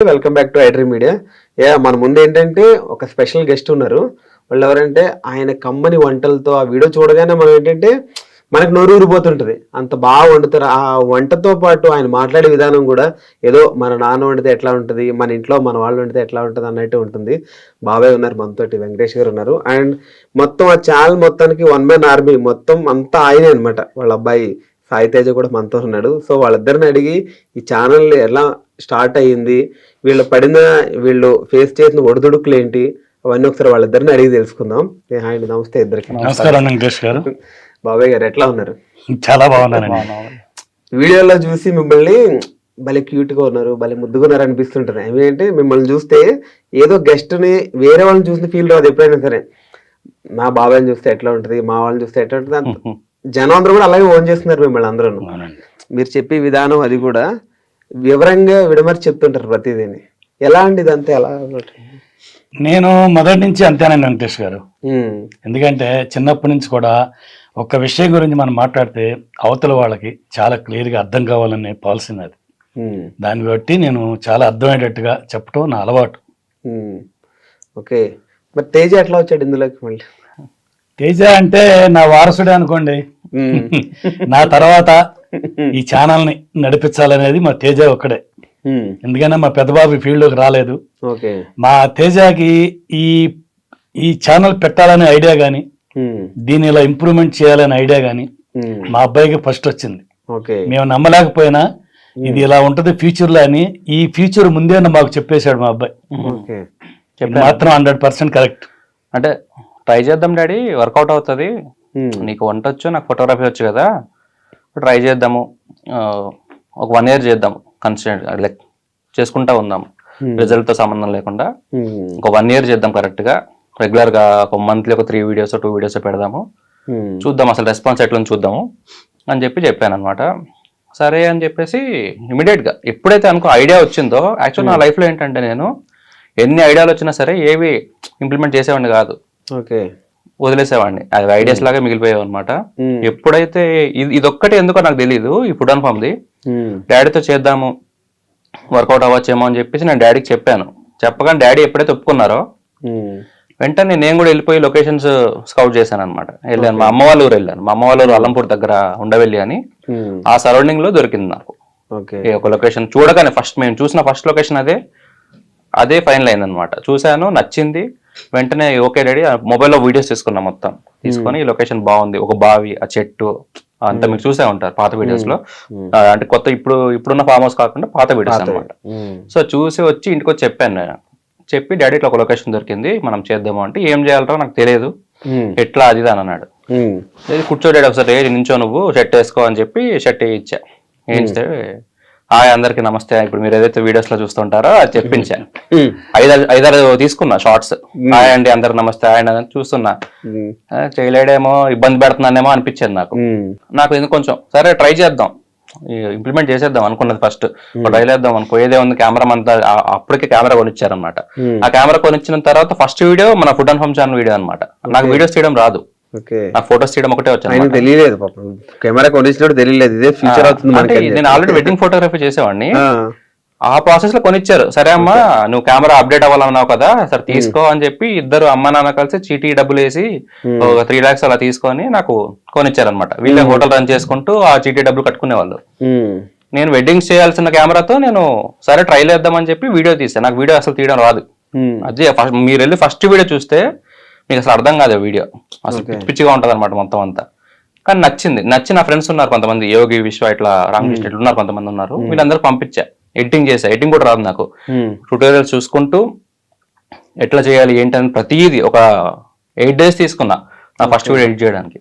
Welcome back to iDream media. మన ముందు ఏంటంటే ఒక స్పెషల్ గెస్ట్ ఉన్నారు. వాళ్ళు ఎవరంటే ఆయన కమ్మని వంటలతో ఆ వీడియో చూడగానే మనం ఏంటంటే మనకు నోరు ఊరిపోతుంటది. అంత బాగా వండుతారు. ఆ వంటతో పాటు ఆయన మాట్లాడే విధానం కూడా ఏదో మన నాన్న వండితే ఎట్లా ఉంటుంది, మన ఇంట్లో మన వాళ్ళు వండితే ఎట్లా ఉంటుంది అన్నట్టు ఉంటుంది. బాబాయ్ ఉన్నారు మనతోటి, వెంకటేష్ గారు ఉన్నారు. అండ్ మొత్తం ఆ ఛానల్ మొత్తానికి వన్ మ్యాన్ ఆర్మీ మొత్తం అంతా ఆయనే అనమాట. వాళ్ళ అబ్బాయి సాయి తేజ కూడా మనతో ఉన్నాడు. సో వాళ్ళిద్దరిని అడిగి ఈ ఛానల్ ఎలా స్టార్ట్ అయ్యింది, వీళ్ళు ఫేస్ చేసిన ఒడిదుడుకులు ఏంటి, అవన్నీ ఒకసారి వాళ్ళిద్దరిని అడిగి తెలుసుకుందాం. హాయ్, నమస్తే ఇద్దరికి. నమస్కారం వెంకటేష్ గారు. బాబాయ్ గారు ఎట్లా ఉన్నారు? చాలా బాగున్నాను. వీడియోలో చూసి మిమ్మల్ని భలే క్యూట్ గా ఉన్నారు, భలే ముద్దుగా ఉన్నారు అనిపిస్తుంటది. ఏమంటే మిమ్మల్ని చూస్తే ఏదో గెస్ట్ ని వేరే వాళ్ళని చూసిన ఫీల్ రాదు ఎప్పుడైనా సరే. నా బాబాయ్ని చూస్తే ఎట్లా ఉంటది, మా వాళ్ళని చూస్తే ఎట్లా ఉంటుంది, జనం అందరూ కూడా అలాగే ఓన్ చేస్తున్నారు మిమ్మల్ని అందరూ. మీరు చెప్పే విధానం అది కూడా వివరంగా విడమర్చి చెప్తుంటారు ప్రతిదీని. ఎలా అండి ఇదంతా? ఎలా? నేను మొదటి నుంచి అంతేనండి వెంకటేష్ గారు. ఎందుకంటే చిన్నప్పటి నుంచి కూడా ఒక విషయం గురించి మనం మాట్లాడితే అవతల వాళ్ళకి చాలా క్లియర్గా అర్థం కావాలనే పాలసీ అది. దాన్ని బట్టి నేను చాలా అర్థమయ్యేటట్టుగా చెప్పడం నా అలవాటు. ఓకే, మరి తేజ ఎట్లా వచ్చాడు ఇందులోకి? మళ్ళీ తేజ అంటే నా వారసుడే అనుకోండి. నా తర్వాత ఈ ఛానల్ని నడిపించాలనేది మా తేజ ఒక్కడే. ఎందుకంటే మా పెద్దబాబు ఫీల్డ్లోకి రాలేదు. మా తేజకి ఈ ఛానల్ పెట్టాలనే ఐడియా కానీ, దీన్ని ఇలా ఇంప్రూవ్మెంట్ చేయాలనే ఐడియా కానీ మా అబ్బాయికి ఫస్ట్ వచ్చింది. మేము నమ్మలేకపోయినా ఇది ఇలా ఉంటది ఫ్యూచర్ లో అని, ఈ ఫ్యూచర్ ముందే మాకు చెప్పేశాడు మా అబ్బాయి. మాత్రం 100% కరెక్ట్. అంటే ట్రై చేద్దాం డాడీ, వర్కౌట్ అవుతుంది, నీకు వంట వచ్చు, నాకు ఫోటోగ్రఫీ వచ్చు కదా, ట్రై చేద్దాము, ఒక 1 year చేద్దాం, కన్సిస్టెంట్ లైక్ చేసుకుంటా ఉందాం, రిజల్ట్ తో సంబంధం లేకుండా ఒక 1 year చేద్దాం, కరెక్ట్ గా రెగ్యులర్ గా ఒక మంత్లీ ఒక 3 videos 2 videos పెడదాము, చూద్దాం అసలు రెస్పాన్స్ ఎట్లా చూద్దాము అని చెప్పాను అనమాట. సరే అని చెప్పేసి ఇమీడియట్ గా ఎప్పుడైతే అనుకో ఐడియా వచ్చిందో, యాక్చువల్ నా లైఫ్ లో ఏంటంటే నేను ఎన్ని ఐడియాలు వచ్చినా సరే ఏవి ఇంప్లిమెంట్ చేసేవాడిని కాదు, వదిలేసేవాడిని. అది ఐడియాస్ లాగా మిగిలిపోయావు అనమాట. ఎప్పుడైతే ఇదొక్కటి ఎందుకో నాకు తెలియదు, ఈ ఫుడ్ అండ్ ఫామ్ది డాడీతో చేద్దాము, వర్కౌట్ అవ్వచ్చేమో అని చెప్పేసి నేను డాడీకి చెప్పాను. చెప్పగానే డాడీ ఎప్పుడైతే ఒప్పుకున్నారో వెంటనే నేను కూడా వెళ్ళిపోయి లొకేషన్స్ స్కౌట్ చేశాను అనమాట. వెళ్ళాను, మా అమ్మ వాళ్ళ ఊరు వెళ్ళాను. మా అమ్మ వాళ్ళ ఊరు అల్లంపూర్ దగ్గర ఉండవెల్లి అని, ఆ సరౌండింగ్ లో దొరికింది నాకు ఒక లొకేషన్. చూడగానే మేము చూసిన ఫస్ట్ లొకేషన్ అదే ఫైనల్ అయింది అనమాట. చూశాను, నచ్చింది. వెంటనే ఓకే డాడీ, మొబైల్లో వీడియోస్ తీసుకున్నా, మొత్తం తీసుకొని ఈ లొకేషన్ బాగుంది, ఒక బావి, ఆ చెట్టు అంతా మీరు చూసే ఉంటారు పాత వీడియోస్ లో. అంటే కొత్త ఇప్పుడున్న ఫామ్ హౌస్ కాకుండా పాత వీడియోస్ అనమాట. సో చూసి వచ్చి ఇంటికి వచ్చి చెప్పాను నేను. చెప్పి డాడీ ఇట్లా ఒక లొకేషన్ దొరికింది, మనం చేద్దాము అంటే, ఏం చేయాలరో నాకు తెలియదు, ఎట్లా అది అని అన్నాడు. కూర్చో డాడీ ఒకసారి నించో, నువ్వు షర్ట్ వేసుకో అని చెప్పి షర్ట్ వేయించా. వేయించితే హాయ్ అందరికి నమస్తే, ఇప్పుడు మీరు ఏదైతే వీడియోస్ లో చూస్తుంటారో అది చెప్పించా. 5-6 తీసుకున్నా షార్ట్స్. హాయ్ అండి అందరికి నమస్తే అండి అని చూస్తున్నా. చేయలేడేమో, ఇబ్బంది పెడుతున్నానేమో అనిపించింది నాకు ఎందుకు కొంచెం. సరే ట్రై చేద్దాం, ఇంప్లిమెంట్ చేసేద్దాం అనుకున్నది. ఫస్ట్ ట్రై చేద్దాం అనుకోయేదే ఉంది. కెమెరా అంతా అప్పటికే కెమెరా కొనిచ్చారనమాట. ఆ కెమెరా కొనిచ్చిన తర్వాత ఫస్ట్ వీడియో మన food and home channel video అనమాట. నాకు వీడియోస్ తీయడం రాదు, నాకు ఫొటోస్ తీయడం ఒకటే వచ్చాను. తెలియలేదు, కెమెరా కొనిచ్చినప్పుడు తెలియలేదు ఇదే ఫ్యూచర్ అవుతుంది. నేను ఆల్రెడీ వెడ్డింగ్ ఫోటోగ్రఫీ చేసేవాడిని. ఆ ప్రాసెస్ లో కొనిచ్చారు. సరే అమ్మా నువ్వు కెమెరా అప్డేట్ అవ్వాలన్నావు కదా, సరే తీసుకో అని చెప్పి ఇద్దరు అమ్మ నాన్న కలిసి చీటీ డబ్బులు వేసి ఒక 3 lakhs అలా తీసుకొని నాకు కొనిచ్చారు అనమాట. వీళ్ళే హోటల్ రన్ చేసుకుంటూ ఆ చీటీ డబ్బులు కట్టుకునే వాళ్ళు. నేను వెడ్డింగ్స్ చేయాల్సిన కెమెరాతో నేను సరే ట్రై చేద్దామని చెప్పి వీడియో తీసాను. నాకు వీడియో అసలు తీయడం రాదు. అదే మీరు వెళ్ళి ఫస్ట్ వీడియో చూస్తే మీకు అసలు అర్థం కాదు వీడియో, అసలు పిచ్చి పిచ్చిగా ఉంటది అనమాట మొత్తం అంతా. కానీ నచ్చి నా ఫ్రెండ్స్ ఉన్నారు కొంతమంది, యోగి విశ్వ ఇట్లా రామకృష్ణ ఇట్లా ఉన్నారు కొంతమంది ఉన్నారు. వీళ్ళందరూ పంపించా, ఎడిటింగ్ చేసా. ఎడిటింగ్ కూడా రాదు నాకు, ట్యూటోరియల్స్ చూసుకుంటూ ఎట్లా చేయాలి ఏంటని ప్రతిదీ ఒక 8 days తీసుకున్నా నా ఫస్ట్ వీడియో ఎడిట్ చేయడానికి.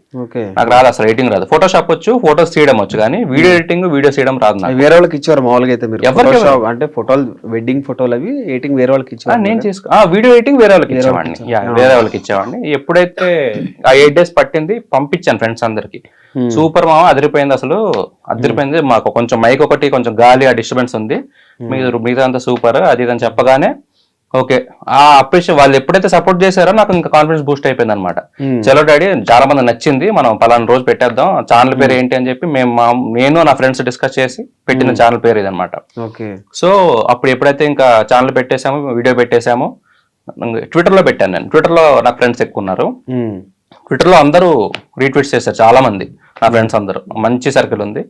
నాకు రాదు అసలు, ఎడిటింగ్ రాదు. ఫోటోషాప్ వచ్చు, ఫోటోస్ తీయడం వచ్చు, కానీ వీడియో ఎడిటింగ్ వీడియోస్ తీయడం రాదు నాకు. వేరే వాళ్ళకి ఇచ్చారు మామూలుగా అయితే మీరు? అంటే ఫోటోలు, వెడ్డింగ్ ఫోటోలు అవి ఎడిటింగ్ వేరే వాళ్ళకి ఇచ్చారు. నేను వీడియో ఎడిటింగ్ వేరే వాళ్ళకి ఇచ్చేవాడిని. ఎప్పుడైతే ఆ 8 days పట్టింది, పంపించాను ఫ్రెండ్స్ అందరికి. సూపర్ మామ, అదిరిపోయింది, అసలు అదిరిపోయింది. మాకు కొంచెం మైక్ ఒకటి కొంచెం గాలి ఆ డిస్టర్బెన్స్ ఉంది, మిగతా అంతా సూపర్ అది అని చెప్పగానే ఓకే ఆ అప్రిషియేట్ వాళ్ళు ఎప్పుడైతే సపోర్ట్ చేశారో నాకు ఇంకా కాన్ఫిడెన్స్ బూస్ట్ అయిపోయింది అనమాట. చలో డాడీ చాలా మంది నచ్చింది, మనం పలానా రోజు పెట్టేద్దాం, ఛానల్ పేరు ఏంటి అని చెప్పి నేను నా ఫ్రెండ్స్ డిస్కస్ చేసి పెట్టిన ఛానల్ పేరు ఇది అనమాట. సో అప్పుడు ఎప్పుడైతే ఇంకా ఛానల్ పెట్టేశామో, వీడియో పెట్టేశామో, ట్విట్టర్ లో పెట్టాను నేను. ట్విట్టర్ లో నాకు ఫ్రెండ్స్ ఎక్కువ ఉన్నారు. ట్విట్టర్ లో అందరూ రీట్వీట్ చేశారు, చాలా మంది నా ఫ్రెండ్స్ అందరూ, మంచి సర్కిల్ ఉంది.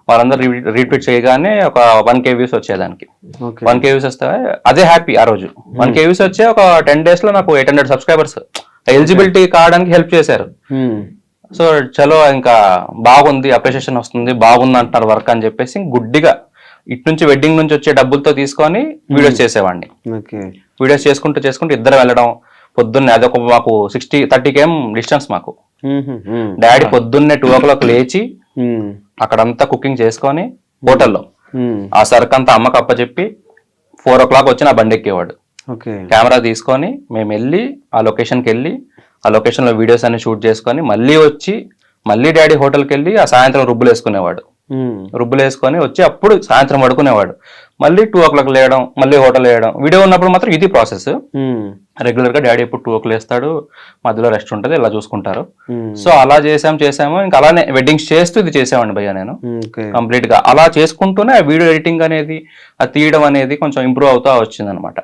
వాళ్ళందరూ రీట్వీట్ చేయగానే ఒక 1K వ్యూస్ వచ్చేదానికి. 1K వ్యూస్ వస్తే అదే హ్యాపీ. ఆ రోజు 1K వ్యూస్ వచ్చే ఒక 10 days లో నాకు 800 సబ్స్క్రైబర్స్ ఎలిజిబిలిటీ కావడానికి హెల్ప్ చేశారు. సో చలో ఇంకా బాగుంది, అప్రిషియేషన్ వస్తుంది, బాగుంది అంటున్నారు వర్క్ అని చెప్పేసి గుడ్డిగా ఇటు నుంచి వెడ్డింగ్ నుంచి వచ్చే డబ్బులతో తీసుకొని వీడియోస్ చేసేవాడిని. వీడియోస్ చేసుకుంటూ ఇద్దరు వెళ్ళడం పొద్దున్నే, అదొక మాకు 30 km డిస్టెన్స్ మాకు. డాడీ పొద్దున్నే 2 o'clock లేచి అక్కడంతా కుకింగ్ చేసుకొని హోటల్లో ఆ సరుకు అంతా అమ్మకి అప్పచెప్పి 4 o'clock వచ్చి నా బండి ఎక్కేవాడు. కెమెరా తీసుకొని మేము వెళ్ళి ఆ లొకేషన్కి వెళ్ళి ఆ లొకేషన్ లో వీడియోస్ అన్ని షూట్ చేసుకొని మళ్ళీ వచ్చి మళ్ళీ డాడీ హోటల్కి వెళ్ళి ఆ సాయంత్రం రుబ్బులు వేసుకునేవాడు. రుబ్బులు వేసుకొని వచ్చి అప్పుడు సాయంత్రం పడుకునేవాడు. మళ్ళీ 2 o'clock లేయడం, మళ్ళీ హోటల్ వేయడం. వీడియో ఉన్నప్పుడు మాత్రం ఇది ప్రాసెస్. రెగ్యులర్ గా డాడీ ఎప్పుడు 2 o'clock లేస్తాడు, మధ్యలో రెస్ట్ ఉంటుంది, ఇలా చూసుకుంటారు. సో అలా చేసాము. ఇంకా అలానే వెడ్డింగ్స్ చేస్తూ ఇది చేసామండి భయ్య నేను కంప్లీట్ గా. అలా చేసుకుంటూనే ఆ వీడియో ఎడిటింగ్ అనేది, ఆ తీయడం అనేది కొంచెం ఇంప్రూవ్ అవుతా వచ్చింది అనమాట.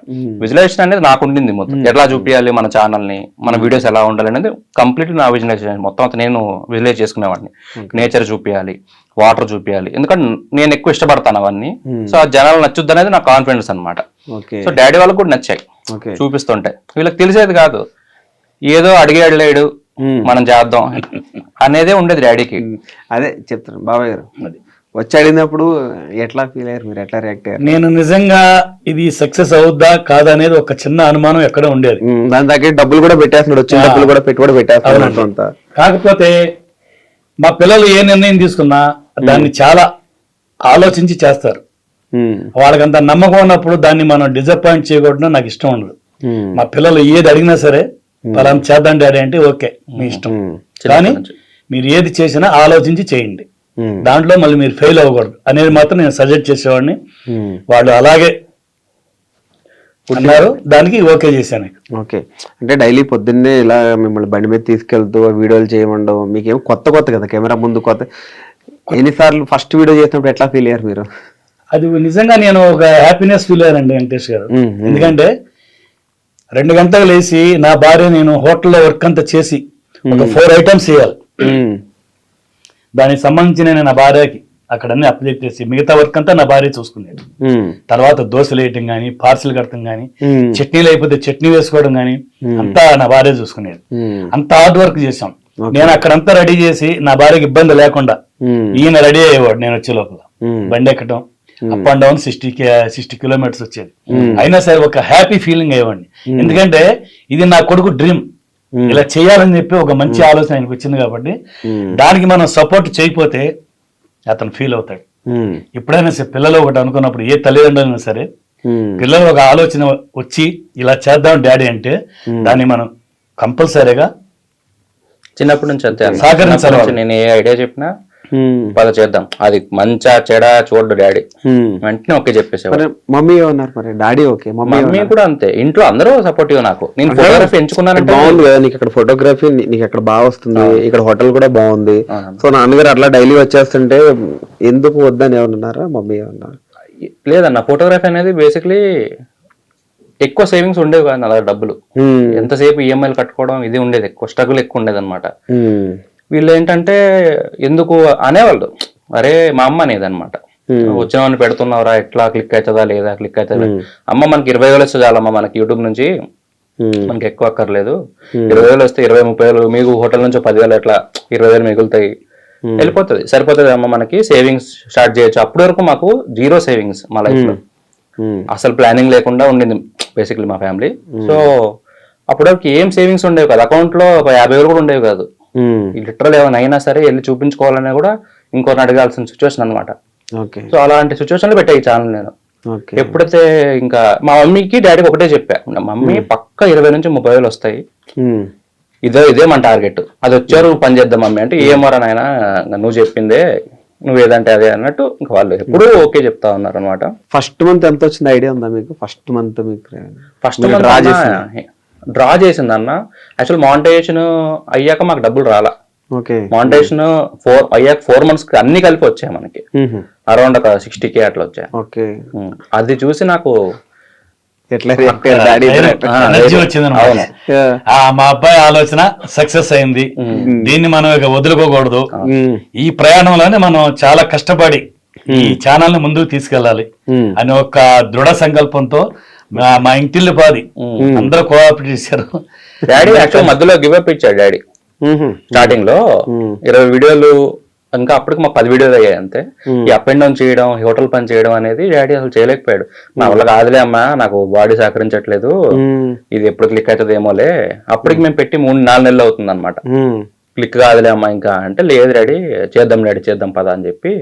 విజువలైజేషన్ అనేది నాకు ఉండింది మొత్తం, ఎట్లా చూపించాలి మన ఛానల్ ని, మన వీడియోస్ ఎలా ఉండాలి అనేది కంప్లీట్ నా విజువలైజేషన్ మొత్తం నేను విజువలైజ్ చేసుకునేవాడిని. నేచర్ చూపించాలి, వాటర్ చూపించాలి, ఎందుకంటే నేను ఎక్కువ ఇష్టపడతాను అవన్నీ. సో ఆ జనాలు నచ్చుద్ది అనేది నా కాన్ఫిడెన్స్ అనమాట. సో డాడీ వాళ్ళకి కూడా నచ్చాయి చూపిస్తుంటే. వీళ్ళకి తెలిసేది కాదు, ఏదో అడిగాడు లేడు మనం చేద్దాం అనేదే ఉండేది డాడీకి. అదే చెప్తాను బాబాయ్ గారు, వచ్చి అడిగినప్పుడు ఎట్లా ఫీల్ అయ్యారు మీరు, ఎట్లా రియాక్ట్ అయ్యారు? నేను నిజంగా ఇది సక్సెస్ అవుద్దా కాదా అనేది ఒక చిన్న అనుమానం ఎక్కడ ఉండేది. దాని దగ్గర డబ్బులు కూడా పెట్టేస్తున్నాడు, వచ్చిన డబ్బులు కూడా పెట్టుబడి పెట్టేస్తున్నాడు. కాకపోతే మా పిల్లలు ఏ నిర్ణయం తీసుకున్నా దాన్ని చాలా ఆలోచించి చేస్తారు. వాళ్ళకంత నమ్మకం ఉన్నప్పుడు దాన్ని మనం డిసప్పాయింట్ చేయకూడదు, నాకు ఇష్టం ఉండదు. మా పిల్లలు ఏది అడిగినా సరే పలానా చేద్దాం డాడీ అంటే ఓకే మీ ఇష్టం, కానీ మీరు ఏది చేసినా ఆలోచించి చేయండి, దాంట్లో మళ్ళీ మీరు ఫెయిల్ అవ్వకూడదు అనేది మాత్రం నేను సజెస్ట్ చేసేవాడిని. వాళ్ళు అలాగే అన్నారు, దానికి ఓకే చేశాను. ఓకే, అంటే డైలీ పొద్దున్నే ఇలా మిమ్మల్ని బండి మీద తీసుకెళ్తూ వీడియోలు చేయమండవు, మీకేమో కొత్త కదా కెమెరా ముందు కొత్త. ఎన్నిసార్లు ఫస్ట్ వీడియో చేసినప్పుడు ఎట్లా ఫీల్ అయ్యారు మీరు? అది నిజంగా నేను ఒక హ్యాపీనెస్ ఫీల్ అయ్యానండి వెంకటేష్ గారు. ఎందుకంటే 2 గంటలు లేచి నా భార్య, నేను హోటల్లో వర్క్ అంతా చేసి ఒక 4 items చేయాలి. దానికి సంబంధించి నేను నా భార్యకి అక్కడ అన్ని అప్డేట్ చేసి మిగతా వర్క్ అంతా నా భార్య చూసుకునేది. తర్వాత దోశలు వేయటం గానీ, పార్సిల్ కట్టడం గానీ, చట్నీలు అయిపోతే చట్నీ వేసుకోవడం గానీ అంతా నా భార్య చూసుకునేది. అంత హార్డ్ వర్క్ చేసాం. నేను అక్కడంతా రెడీ చేసి నా భార్యకి ఇబ్బంది లేకుండా ఈయన రెడీ అయ్యేవాడు. నేను వచ్చే లోపల బండి ఎక్కడం, అప్ అండ్ డౌన్ 60 kilometers వచ్చేది. అయినా సరే ఒక హ్యాపీ ఫీలింగ్ అయ్యేవాడిని. ఎందుకంటే ఇది నా కొడుకు డ్రీమ్, ఇలా చేయాలని చెప్పి ఒక మంచి ఆలోచన ఆయనకు వచ్చింది కాబట్టి దానికి మనం సపోర్ట్ చేయకపోతే అతను ఫీల్ అవుతాడు. ఎప్పుడైనా సరే పిల్లలు ఒకటి అనుకున్నప్పుడు, ఏ తల్లిదండ్రులైనా సరే పిల్లలు ఒక ఆలోచన వచ్చి ఇలా చేద్దాం డాడీ అంటే దాన్ని మనం కంపల్సరీగా చిన్నప్పటి నుంచి అంతే సహకరించాలి. నేను ఏ ఐడియా చెప్పినా పద చేద్దాం, అది మంచా చెడా చూడు డాడీ వెంటనే ఓకే చెప్పేసేవాడు. మమ్మీ ఏమన్నారు మరి? డాడీ ఓకే, మమ్మీ కూడా అంతే. ఇంట్లో అందరూ సపోర్టివ్ నాకు. నేను ఫోటోగ్రఫీ ఎంచుకున్నానంటే బాగుంది కదా నీకు, అక్కడ ఫోటోగ్రఫీ నీకు అక్కడ బాగా వస్తుంది, ఇక్కడ హోటల్ కూడా బాగుంది. సో నాన్నగారు అట్లా డైలీ వచ్చేస్తుంటే ఎందుకు వద్దని ఏమన్నారా మమ్మీ? ఏమన్నారు? లేదన్న, ఫోటోగ్రఫీ అనేది బేసిక్లీ ఎక్కువ సేవింగ్స్ ఉండేవి కాదు నా దగ్గర, డబ్బులు ఎంతసేపు ఈఎంఐలు కట్టుకోవడం ఇది ఉండేది, ఎక్కువ స్ట్రగుల్ ఎక్కువ ఉండేది అనమాట. వీళ్ళు ఏంటంటే ఎందుకు అనేవాళ్ళు, అరే మా అమ్మ అనేది అనమాట, వచ్చిన వాడిని పెడుతున్నావురా, ఎట్లా క్లిక్ అవుతుందా లేదా, క్లిక్ అవుతుందా, అమ్మ మనకి 20,000 వస్తే చాలమ్మా మనకి యూట్యూబ్ నుంచి, మనకి ఎక్కువ అక్కర్లేదు, 20,000 వస్తే 20-30,000 మీకు హోటల్ నుంచి 10,000 ఎట్లా 20,000 మిగులుతాయి, వెళ్ళిపోతుంది, సరిపోతుంది అమ్మ మనకి, సేవింగ్స్ స్టార్ట్ చేయొచ్చు. అప్పటి వరకు మాకు 0 సేవింగ్స్ మా లైఫ్ లో, అసలు ప్లానింగ్ లేకుండా ఉండింది బేసిక్లీ మా ఫ్యామిలీ. సో అప్పటివరకు ఏం సేవింగ్స్ ఉండేవి కాదు, అకౌంట్ లో ఒక 50,000 కూడా ఉండేవి కాదు. లిటరల్ ఏమైనా అయినా సరే వెళ్ళి చూపించుకోవాలన్నా కూడా ఇంకోరిని అడగాల్సిన సిచ్యువేషన్ అనమాట. సో అలాంటి సిచ్యువేషన్ లో పెట్టా ఈ ఛానల్ నేను. ఎప్పుడైతే ఇంకా మా మమ్మీకి డాడీకి ఒకటే చెప్పా, మమ్మీ పక్క 20,000 నుంచి 30,000 వస్తాయి, ఇదే మన టార్గెట్, అది వచ్చారు పని చేద్దాం మమ్మీ అంటే, ఏమోరా నాయన నువ్వు చెప్పిందే నువ్వు ఏదంటే అదే అన్నట్టు ఇంకా వాళ్ళు ఎప్పుడూ ఓకే చెప్తా ఉన్నారు అనమాట. ఫస్ట్ మంత్ ఎంత వచ్చింది ఐడియా ఉందా మీకు? ఫస్ట్ మంత్ మీకు ఫస్ట్ డ్రా చేసింది అన్న. యాక్చువల్ మానిటైజేషన్ అయ్యాక మాకు డబ్బులు రాలా. ఓకే. మానిటైజేషన్ 4 months కి అన్ని కలిపి వచ్చాయి మనకి, అరౌండ్ ఒక 60K అట్లా వచ్చాయి. ఓకే. అది చూసి నాకు ఎట్లా ఎనర్జీ వచ్చింది. మా అబ్బాయి ఆలోచన సక్సెస్ అయింది, దీన్ని మనం ఇక వదులుకోకూడదు. ఈ ప్రయాణంలోనే మనం చాలా కష్టపడి ఈ ఛానల్ ని ముందుకు తీసుకెళ్ళాలి అని ఒక దృఢ సంకల్పంతో మా ఇంటిల్లి పాది అందరూ కోఆపరేట్ చేశారు. డాడీ యాక్చువల్ మధ్యలో గివ్ అప్ ఇచ్చాడు డాడీ. స్టార్టింగ్ లో 20 వీడియోలు, ఇంకా అప్పటికి మాకు 10 వీడియోలు అయ్యాయి అంతే. ఈ అప్ అండ్ డౌన్ చేయడం, హోటల్ పని చేయడం అనేది డాడీ అసలు చేయలేకపోయాడు. నా వల్ల కాదులే అమ్మా, నాకు బాడీ సహకరించట్లేదు, ఇది ఎప్పుడు క్లిక్ అవుతుంది ఏమోలే. అప్పటికి మేము పెట్టి 3-4 నెలలు అవుతుంది అనమాట. క్లిక్ కాదులే అమ్మా ఇంకా అంటే, లేదు డాడీ చేద్దాం డాడీ చేద్దాం పదా అని చెప్పి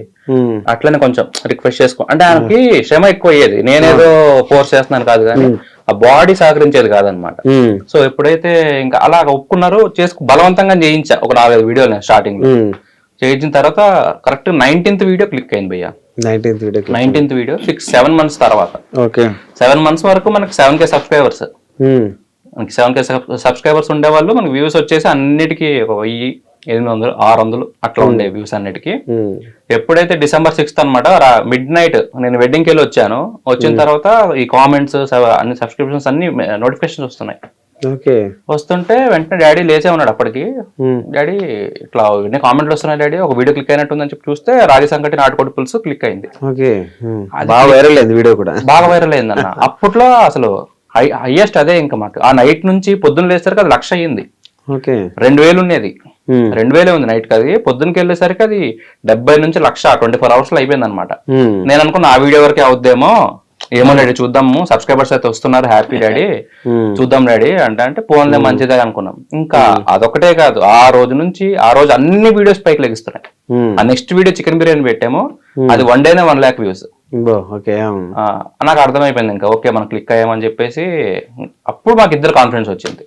అట్లనే కొంచెం రిక్వెస్ట్ చేసుకో అంటే ఆయనకి శ్రమ ఎక్కువ అయ్యేది. నేనేదో ఫోర్స్ చేస్తున్నాను కాదు కానీ ఆ బాడీ సహకరించేది కాదనమాట. సో ఎప్పుడైతే ఇంకా అలా ఒప్పుకున్నారో బలవంతంగా చేయించా ఒక 4-5 వీడియోలు స్టార్టింగ్ లో. చేయించిన తర్వాత కరెక్ట్ 19th వీడియో క్లిక్ అయింది భయ్య. 19th వీడియో 6-7 months తర్వాత. 7 months వరకు మనకి 7K సబ్స్క్రైబర్స్. మనకి 7K సబ్స్క్రైబర్స్ ఉండేవాళ్ళు. మనకి వ్యూస్ వచ్చేసి అన్నిటికీ 1000, 800, 600 అట్లా ఉండే వ్యూస్ అన్నిటికీ. ఎప్పుడైతే December 6th అనమాట midnight నేను వెడ్డింగ్కి వెళ్ళి వచ్చాను. వచ్చిన తర్వాత ఈ కామెంట్స్ అన్ని సబ్స్క్రిప్షన్స్ అన్ని నోటిఫికేషన్స్ వస్తున్నాయి. వస్తుంటే వెంటనే డాడీ లేచే ఉన్నాడు అప్పటికి. డాడీ ఇట్లా ఇన్ని కామెంట్లు వస్తున్నాయి డాడీ, ఒక వీడియో క్లిక్ అయినట్టుందని చెప్పి చూస్తే రాగి సంకటి నాటుకోడి పులుసు క్లిక్ అయింది. బాగా వైరల్ అయింది వీడియో కూడా, బాగా వైరల్ అయింది అన్న. అప్పట్లో అసలు హైయెస్ట్ అదే. ఇంకా మాకు ఆ నైట్ నుంచి పొద్దున్న లేసరికి అది 1,00,000 అయ్యింది. 2,000 ఉండేది, 2,000 ఉంది నైట్ కి. అది పొద్దున్నకి వెళ్ళేసరికి అది 70 నుంచి 1,00,000 24 hours లో అయిపోయింది అనమాట. నేను అనుకున్నా ఆ వీడియో వరకే అవుద్దేమో, ఏమో డాడీ చూద్దాము, సబ్స్క్రైబర్స్ అయితే వస్తున్నారు, హ్యాపీ డాడీ చూద్దాం డాడీ అంటే పోన్లే మంచిదే అనుకున్నాం. ఇంకా అదొకటే కాదు, ఆ రోజు అన్ని వీడియోస్ పైకి లెగిస్తున్నాయి. ఆ నెక్స్ట్ వీడియో చికెన్ బిర్యానీ పెట్టాము, అది 1 day 1 lakh వ్యూస్. నాకు అర్థమైపోయింది ఇంకా ఓకే మనం క్లిక్ అయ్యామని చెప్పేసి. అప్పుడు మాకు ఇద్దరు కాన్ఫిడెన్స్ వచ్చింది.